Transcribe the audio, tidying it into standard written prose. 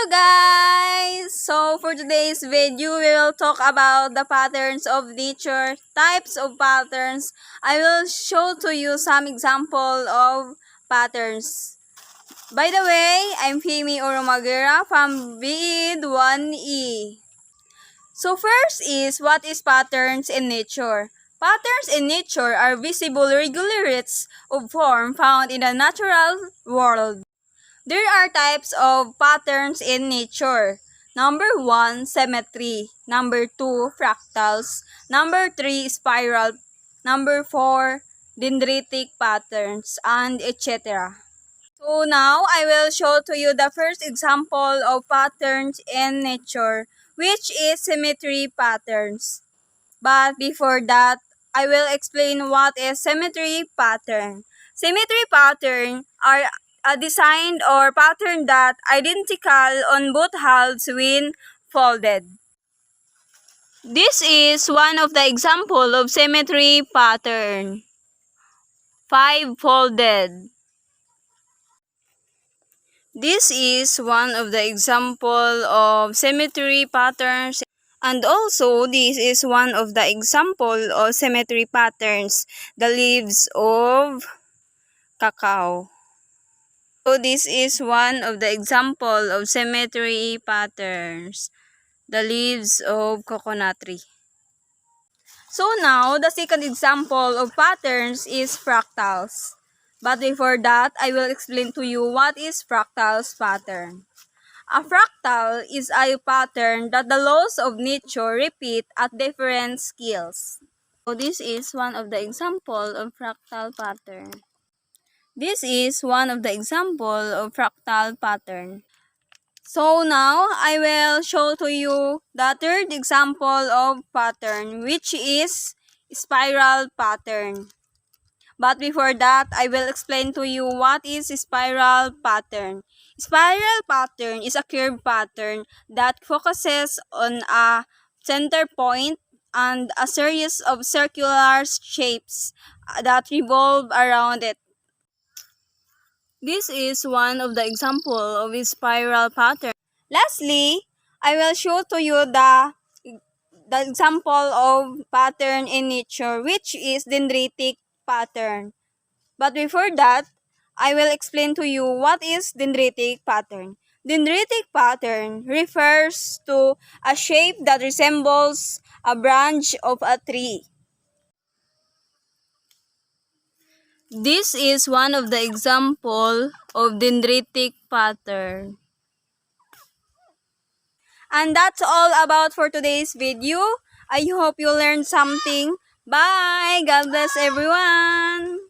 Hello guys! So for today's video, we will talk about the patterns of nature, types of patterns. I will show to you some example of patterns. By the way, I'm Femi Oromagira from BID 1E. So first is, what is patterns in nature? Patterns in nature are visible regularities of form found in the natural world. There are types of patterns in nature. Number 1, symmetry. Number 2, fractals. Number 3, spiral. Number 4, dendritic patterns, and etc. So now, I will show to you the first example of patterns in nature, which is symmetry patterns. But before that, I will explain what is symmetry pattern. Symmetry pattern are a design or pattern that identical on both halves when folded. This is one of the example of symmetry pattern. 5 folded. This is one of the example of symmetry patterns. And also, this is one of the example of symmetry patterns, the leaves of cacao. So this is one of the example of symmetry patterns, the leaves of coconut tree. So now, the second example of patterns is fractals. But before that, I will explain to you what is fractals pattern. A fractal is a pattern that the laws of nature repeat at different scales. So this is one of the example of fractal pattern. This is one of the example of fractal pattern. So now, I will show to you the third example of pattern, which is spiral pattern. But before that, I will explain to you what is spiral pattern. Spiral pattern is a curved pattern that focuses on a center point and a series of circular shapes that revolve around it. This is one of the example of a spiral pattern. Lastly, I will show to you the example of pattern in nature, which is dendritic pattern. But before that, I will explain to you what is dendritic pattern. Dendritic pattern refers to a shape that resembles a branch of a tree. This is one of the example of dendritic pattern. And that's all about for today's video. I hope you learned something. Bye! God bless everyone!